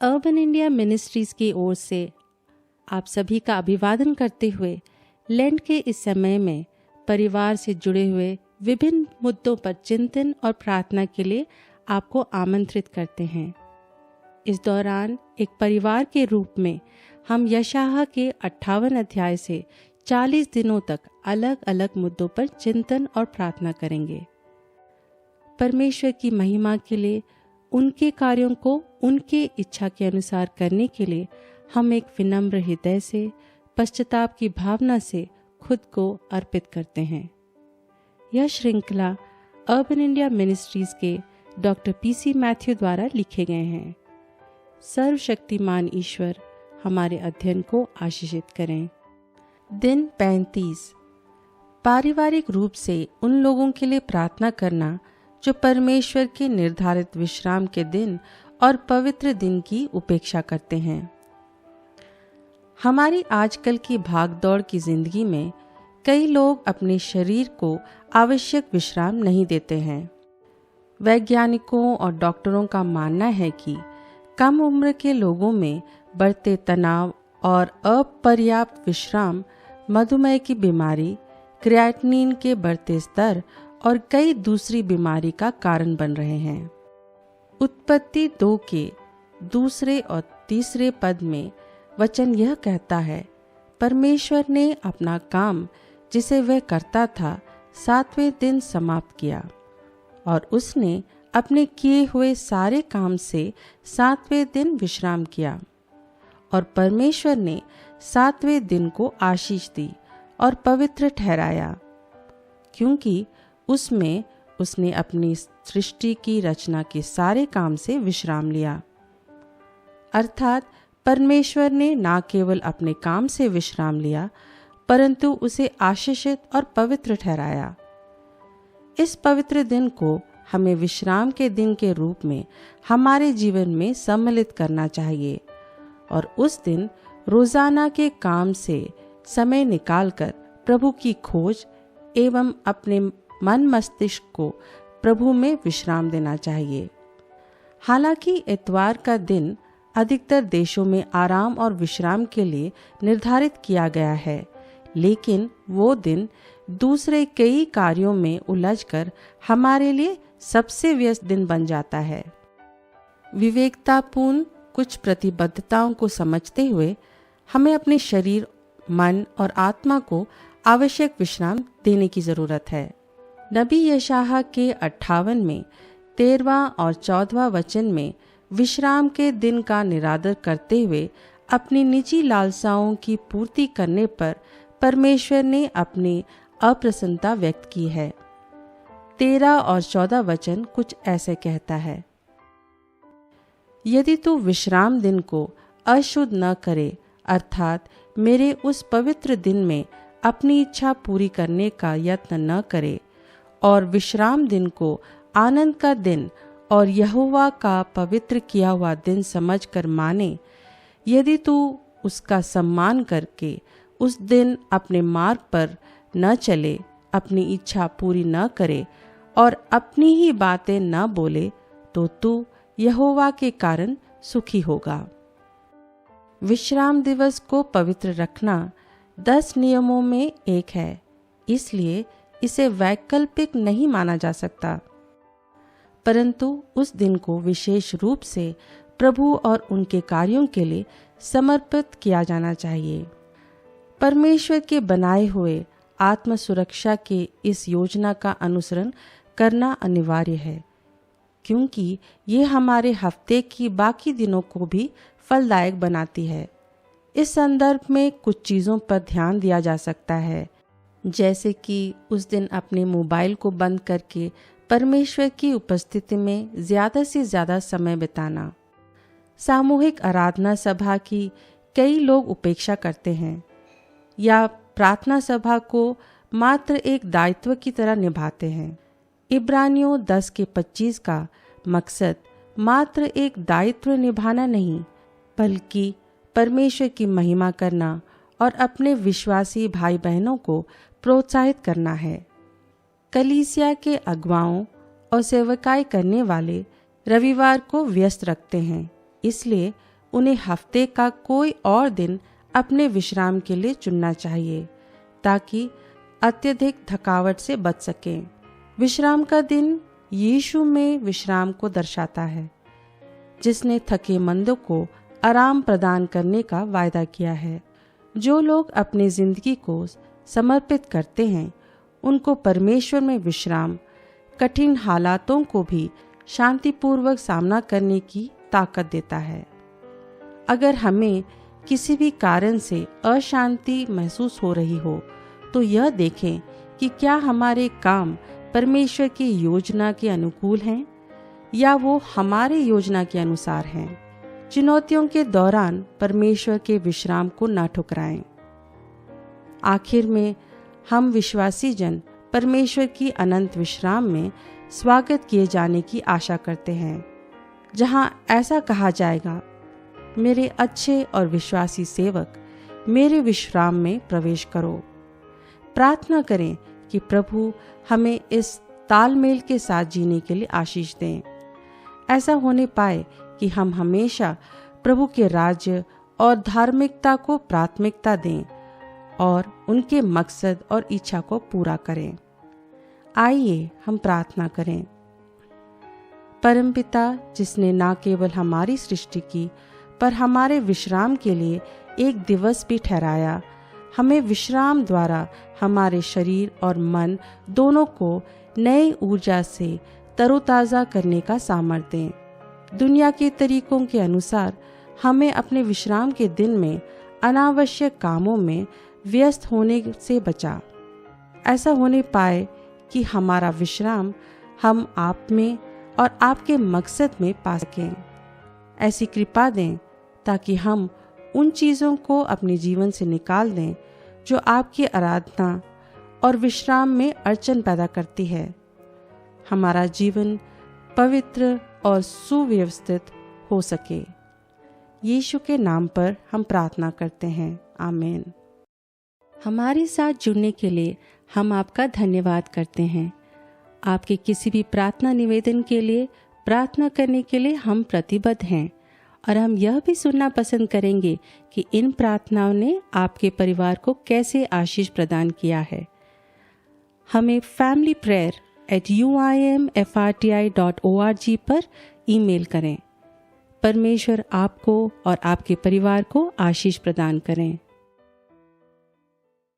Urban India ministries की ओर से आप सभी का अभिवादन करते हुए लेंट के इस समय में परिवार से जुड़े हुए विभिन्न मुद्दों पर चिंतन और प्रार्थना के लिए आपको आमंत्रित करते हैं। इस दौरान एक परिवार के रूप में हम यशायाह के 58 अध्याय से 40 दिनों तक अलग अलग मुद्दों पर चिंतन और प्रार्थना करेंगे। परमेश्वर की महिमा के लिए, उनके कार्यों को उनके इच्छा के अनुसार करने के लिए हम एक विनम्र हृदय से, पश्चाताप की भावना से खुद को अर्पित करते हैं। यह श्रृंखला अर्बन इंडिया मिनिस्ट्रीज के डॉक्टर पीसी मैथ्यू द्वारा लिखे गए हैं। सर्वशक्तिमान ईश्वर हमारे अध्ययन को आशीषित करें। दिन 35। पारिवारिक रूप से उन लोगों के लिए प्रार्थना करना जो परमेश्वर के निर्धारित विश्राम के दिन और पवित्र दिन की उपेक्षा करते हैं। हमारी आजकल की भागदौड़ की जिंदगी में कई लोग अपने शरीर को आवश्यक विश्राम नहीं देते हैं। वैज्ञानिकों और डॉक्टरों का मानना है कि कम उम्र के लोगों में बढ़ते तनाव और अपर्याप्त विश्राम मधुमेह की बीमारी, क्रिएटिनिन के बढ़ते स्तर और कई दूसरी बीमारी का कारण बन रहे हैं। उत्पत्ति 2 के 2 और 3 पद में वचन यह कहता है, परमेश्वर ने अपना काम जिसे वह करता था 7वें दिन समाप्त किया और उसने अपने किए हुए सारे काम से 7वें दिन विश्राम किया। और परमेश्वर ने 7वें दिन को आशीष दी और पवित्र ठहराया, क्योंकि उसमें उसने अपनी सृष्टि की रचना के सारे काम से विश्राम लिया। अर्थात परमेश्वर ने न केवल अपने काम से विश्राम लिया, परंतु उसे आशीषित और पवित्र ठहराया। इस पवित्र दिन को हमें विश्राम के दिन के रूप में हमारे जीवन में सम्मिलित करना चाहिए और उस दिन रोजाना के काम से समय निकालकर प्रभु की खोज एवं अपने मन मस्तिष्क को प्रभु में विश्राम देना चाहिए। हालांकि इतवार का दिन अधिकतर देशों में आराम और विश्राम के लिए निर्धारित किया गया है, लेकिन वो दिन दूसरे कई कार्यों में उलझकर हमारे लिए सबसे व्यस्त दिन बन जाता है। विवेकतापूर्ण कुछ प्रतिबद्धताओं को समझते हुए हमें अपने शरीर, मन और आत्मा को आवश्यक विश्राम देने की जरूरत है। नबी यशायाह के 58 में 13वां और 14वां वचन में विश्राम के दिन का निरादर करते हुए अपनी निजी लालसाओं की पूर्ति करने पर परमेश्वर ने अपनी अप्रसन्नता व्यक्त की है। 13 और 14 वचन कुछ ऐसे कहता है, यदि तू विश्राम दिन को अशुद्ध न करे, अर्थात मेरे उस पवित्र दिन में अपनी इच्छा पूरी करने का यत्न न करे और विश्राम दिन को आनंद का दिन और यहोवा का पवित्र किया हुआ दिन समझकर माने, यदि तू उसका सम्मान करके उस दिन अपने मार्ग पर न चले, अपनी इच्छा पूरी न करे और अपनी ही बातें न बोले, तो तू यहोवा के कारण सुखी होगा। विश्राम दिवस को पवित्र रखना 10 नियमों में एक है, इसलिए इसे वैकल्पिक नहीं माना जा सकता, परंतु उस दिन को विशेष रूप से प्रभु और उनके कार्यों के लिए समर्पित किया जाना चाहिए। परमेश्वर के बनाए हुए आत्म सुरक्षा के इस योजना का अनुसरण करना अनिवार्य है, क्योंकि ये हमारे हफ्ते की बाकी दिनों को भी फलदायक बनाती है। इस संदर्भ में कुछ चीज़ों पर ध्यान दिया जा सकता है, जैसे कि उस दिन अपने मोबाइल को बंद करके परमेश्वर की उपस्थिति में ज़्यादा से ज़्यादा समय बिताना। सामूहिक आराधना सभा की कई लोग उपेक्षा करते हैं या प्रार्थना सभा को मात्र एक दायित्व की तरह निभाते हैं। इब्रानियों 10 के 25 का मकसद मात्र एक दायित्व निभाना नहीं, बल्कि परमेश्वर की महिमा करना और अपने विश्वासी भाई बहनों को प्रोत्साहित करना है। कलीसिया के अगुवाओं और सेवकाई करने वाले रविवार को व्यस्त रखते हैं, इसलिए उन्हें हफ्ते का कोई और दिन अपने विश्राम के लिए चुनना चाहिए ताकि अत्यधिक थकावट से बच सकें। विश्राम का दिन यीशु में विश्राम को दर्शाता है, जिसने थके मंदों को आराम प्रदान करने का वायदा किया है। जो लोग अपनी जिंदगी को समर्पित करते हैं, उनको परमेश्वर में विश्राम कठिन हालातों को भी शांतिपूर्वक सामना करने की ताकत देता है। अगर हमें किसी भी कारण से अशांति महसूस हो रही हो, तो यह देखें कि क्या हमारे काम परमेश्वर की योजना के अनुकूल हैं या वो हमारे योजना के अनुसार हैं। चुनौतियों के दौरान परमेश्वर के विश्राम को न ठुकराएं। आखिर में हम विश्वासी जन परमेश्वर की अनंत विश्राम में स्वागत किए जाने की आशा करते हैं, जहां ऐसा कहा जाएगा, मेरे अच्छे और विश्वासी सेवक, मेरे विश्राम में प्रवेश करो। प्रार्थना करें कि प्रभु हमें इस तालमेल के साथ जीने के लिए आशीष दें। ऐसा होने पाए कि हम हमेशा प्रभु के राज्य और धार्मिकता को प्राथमिकता दें और उनके मकसद और इच्छा को पूरा करें। आइए हम प्रार्थना करें। परमपिता, जिसने न केवल हमारी सृष्टि की पर हमारे विश्राम के लिए एक दिवस भी ठहराया, हमें विश्राम द्वारा हमारे शरीर और मन दोनों को नई ऊर्जा से तरोताज़ा करने का सामर्थ्य दें। दुनिया के तरीकों के अनुसार हमें अपने विश्राम के दिन में अनावश्यक कामों में व्यस्त होने से बचा। ऐसा होने पाए कि हमारा विश्राम हम आप में और आपके मकसद में पा सकें। ऐसी कृपा दें ताकि हम उन चीज़ों को अपने जीवन से निकाल दें जो आपकी आराधना और विश्राम में अड़चन पैदा करती है। हमारा जीवन पवित्र और सुव्यवस्थित हो सके। यीशु के नाम पर हम प्रार्थना करते हैं, आमीन। हमारे साथ जुड़ने के लिए हम आपका धन्यवाद करते हैं। आपके किसी भी प्रार्थना निवेदन के लिए प्रार्थना करने के लिए हम प्रतिबद्ध हैं और हम यह भी सुनना पसंद करेंगे कि इन प्रार्थनाओं ने आपके परिवार को कैसे आशीष प्रदान किया है। हमें familyprayer@uimfrti.org पर ईमेल करें। परमेश्वर आपको और आपके परिवार को आशीष प्रदान करें।